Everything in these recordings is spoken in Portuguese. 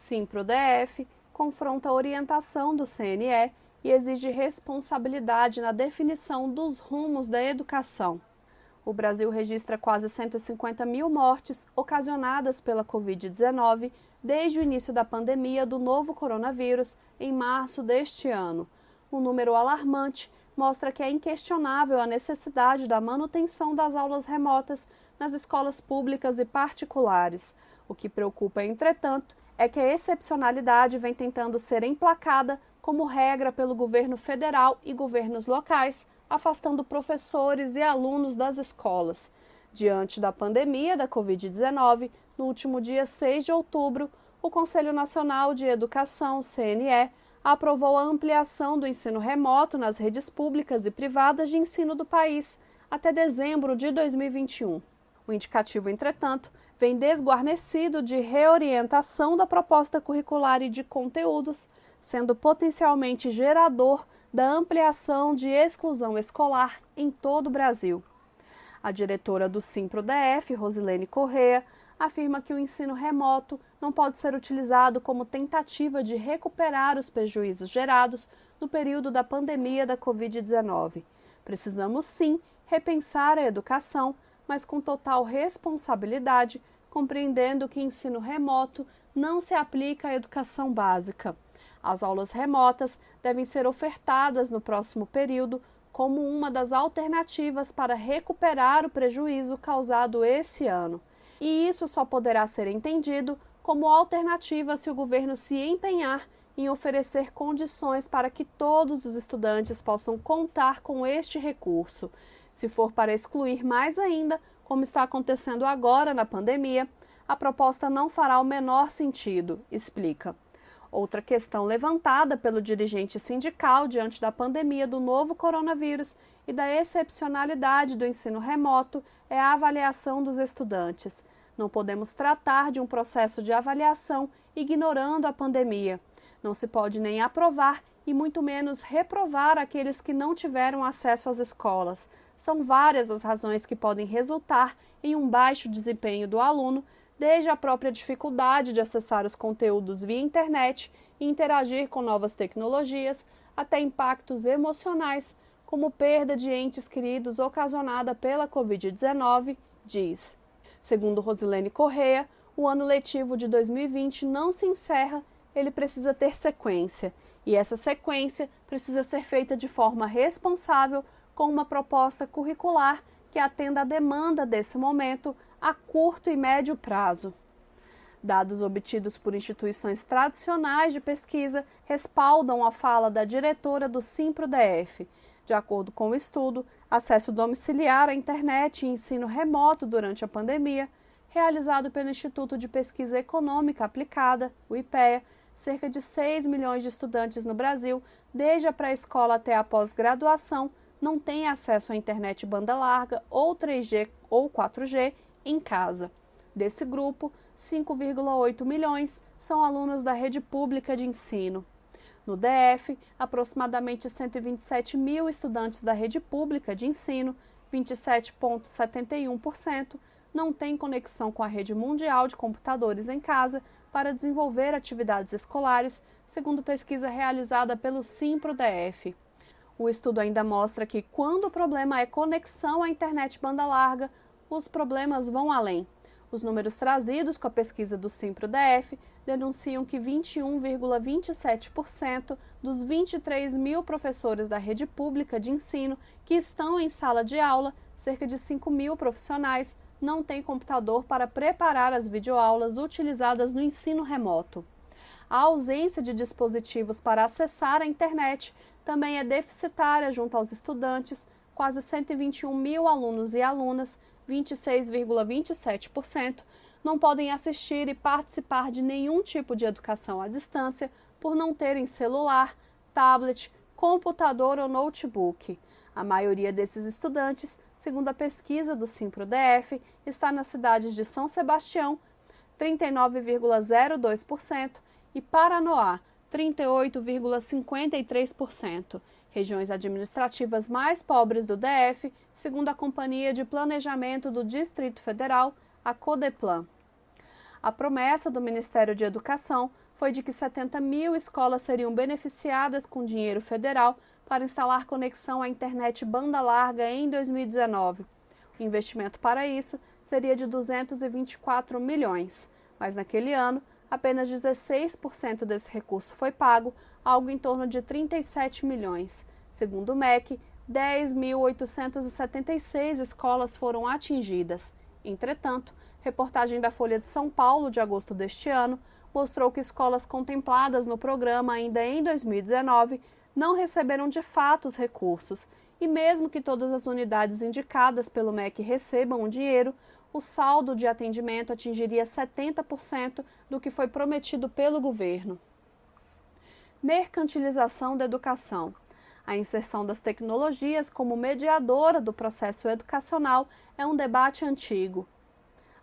Simpro-DF confronta a orientação do CNE e exige responsabilidade na definição dos rumos da educação. O Brasil registra quase 150 mil mortes ocasionadas pela Covid-19 desde o início da pandemia do novo coronavírus em março deste ano. Um número alarmante mostra que é inquestionável a necessidade da manutenção das aulas remotas nas escolas públicas e particulares. O que preocupa, entretanto, é que a excepcionalidade vem tentando ser emplacada como regra pelo governo federal e governos locais, afastando professores e alunos das escolas. Diante da pandemia da Covid-19, no último dia 6 de outubro, o Conselho Nacional de Educação, CNE, aprovou a ampliação do ensino remoto nas redes públicas e privadas de ensino do país até dezembro de 2021. O indicativo, entretanto, vem desguarnecido de reorientação da proposta curricular e de conteúdos, sendo potencialmente gerador da ampliação de exclusão escolar em todo o Brasil. A diretora do Simpro-DF, Rosilene Correa, afirma que o ensino remoto não pode ser utilizado como tentativa de recuperar os prejuízos gerados no período da pandemia da Covid-19. Precisamos, sim, repensar a educação, mas com total responsabilidade, compreendendo que ensino remoto não se aplica à educação básica. As aulas remotas devem ser ofertadas no próximo período como uma das alternativas para recuperar o prejuízo causado esse ano. E isso só poderá ser entendido como alternativa se o governo se empenhar em oferecer condições para que todos os estudantes possam contar com este recurso. Se for para excluir mais ainda, como está acontecendo agora na pandemia, a proposta não fará o menor sentido, explica. Outra questão levantada pelo dirigente sindical diante da pandemia do novo coronavírus e da excepcionalidade do ensino remoto é a avaliação dos estudantes. Não podemos tratar de um processo de avaliação ignorando a pandemia. Não se pode nem aprovar e muito menos reprovar aqueles que não tiveram acesso às escolas. São várias as razões que podem resultar em um baixo desempenho do aluno, desde a própria dificuldade de acessar os conteúdos via internet e interagir com novas tecnologias, até impactos emocionais, como perda de entes queridos ocasionada pela Covid-19, diz. Segundo Rosilene Correa, o ano letivo de 2020 não se encerra, ele precisa ter sequência, e essa sequência precisa ser feita de forma responsável, com uma proposta curricular que atenda à demanda desse momento a curto e médio prazo. Dados obtidos por instituições tradicionais de pesquisa respaldam a fala da diretora do Simpro-DF. De acordo com o estudo, acesso domiciliar à internet e ensino remoto durante a pandemia, realizado pelo Instituto de Pesquisa Econômica Aplicada, o IPEA, cerca de 6 milhões de estudantes no Brasil, desde a pré-escola até a pós-graduação, não têm acesso à internet banda larga ou 3G ou 4G em casa. Desse grupo, 5,8 milhões são alunos da rede pública de ensino. No DF, aproximadamente 127 mil estudantes da rede pública de ensino, 27,71%, não têm conexão com a rede mundial de computadores em casa para desenvolver atividades escolares, segundo pesquisa realizada pelo Simpro-DF. O estudo ainda mostra que, quando o problema é conexão à internet banda larga, os problemas vão além. Os números trazidos com a pesquisa do Simpro-DF denunciam que 21,27% dos 23 mil professores da rede pública de ensino que estão em sala de aula, cerca de 5 mil profissionais, não têm computador para preparar as videoaulas utilizadas no ensino remoto. A ausência de dispositivos para acessar a internet também é deficitária junto aos estudantes, quase 121 mil alunos e alunas, 26,27%, não podem assistir e participar de nenhum tipo de educação à distância por não terem celular, tablet, computador ou notebook. A maioria desses estudantes, segundo a pesquisa do Simpro-DF, está nas cidades de São Sebastião, 39,02%, e Paranoá, 38,53%, regiões administrativas mais pobres do DF, segundo a Companhia de Planejamento do Distrito Federal, a Codeplan. A promessa do Ministério de Educação foi de que 70 mil escolas seriam beneficiadas com dinheiro federal para instalar conexão à internet banda larga em 2019. O investimento para isso seria de 224 milhões, mas naquele ano, apenas 16% desse recurso foi pago, algo em torno de 37 milhões. Segundo o MEC, 10.876 escolas foram atingidas. Entretanto, reportagem da Folha de São Paulo, de agosto deste ano, mostrou que escolas contempladas no programa ainda em 2019 não receberam de fato os recursos, e mesmo que todas as unidades indicadas pelo MEC recebam o dinheiro, o saldo de atendimento atingiria 70% do que foi prometido pelo governo. Mercantilização da educação. A inserção das tecnologias como mediadora do processo educacional é um debate antigo.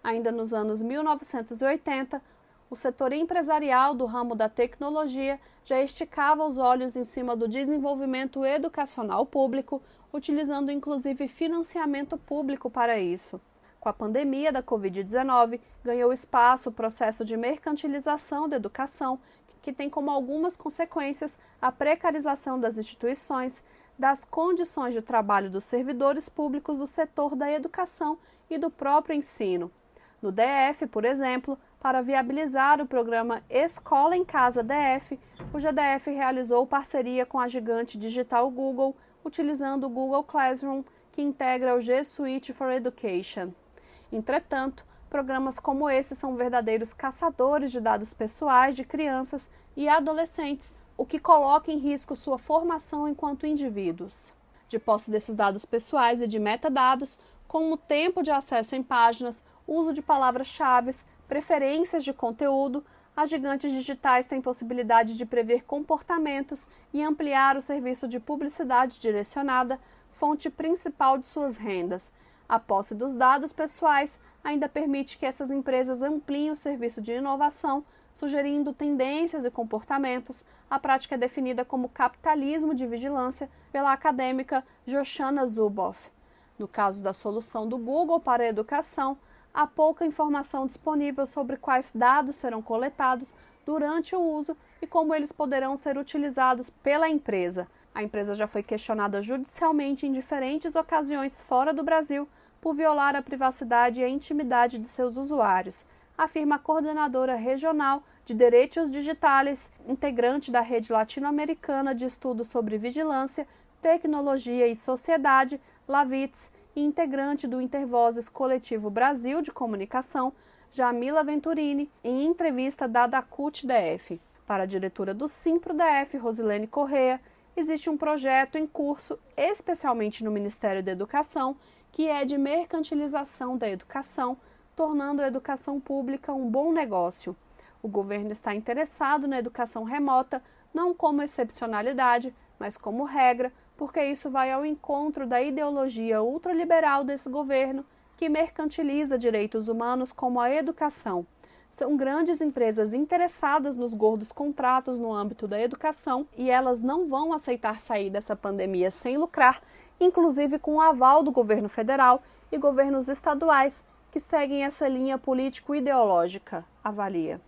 Ainda nos anos 1980, o setor empresarial do ramo da tecnologia já esticava os olhos em cima do desenvolvimento educacional público, utilizando inclusive financiamento público para isso. Com a pandemia da Covid-19, ganhou espaço o processo de mercantilização da educação, que tem como algumas consequências a precarização das instituições, das condições de trabalho dos servidores públicos do setor da educação e do próprio ensino. No DF, por exemplo, para viabilizar o programa Escola em Casa DF, o GDF realizou parceria com a gigante digital Google, utilizando o Google Classroom, que integra o G Suite for Education. Entretanto, programas como esse são verdadeiros caçadores de dados pessoais de crianças e adolescentes, o que coloca em risco sua formação enquanto indivíduos. De posse desses dados pessoais e de metadados, como tempo de acesso em páginas, uso de palavras-chave, preferências de conteúdo, as gigantes digitais têm possibilidade de prever comportamentos e ampliar o serviço de publicidade direcionada, fonte principal de suas rendas. A posse dos dados pessoais ainda permite que essas empresas ampliem o serviço de inovação, sugerindo tendências e comportamentos. A prática é definida como capitalismo de vigilância pela acadêmica Joshana Zuboff. No caso da solução do Google para a educação, há pouca informação disponível sobre quais dados serão coletados durante o uso e como eles poderão ser utilizados pela empresa. A empresa já foi questionada judicialmente em diferentes ocasiões fora do Brasil por violar a privacidade e a intimidade de seus usuários, afirma a coordenadora regional de Direitos Digitais, integrante da Rede Latino-Americana de Estudos sobre Vigilância, Tecnologia e Sociedade, LAVITS, e integrante do Intervozes Coletivo Brasil de Comunicação, Jamila Venturini, em entrevista dada à CUT-DF. Para a diretora do Simpro-DF, Rosilene Correa, existe um projeto em curso, especialmente no Ministério da Educação, que é de mercantilização da educação, tornando a educação pública um bom negócio. O governo está interessado na educação remota, não como excepcionalidade, mas como regra, porque isso vai ao encontro da ideologia ultraliberal desse governo, que mercantiliza direitos humanos como a educação. São grandes empresas interessadas nos gordos contratos no âmbito da educação e elas não vão aceitar sair dessa pandemia sem lucrar, inclusive com o aval do governo federal e governos estaduais que seguem essa linha político-ideológica, avalia.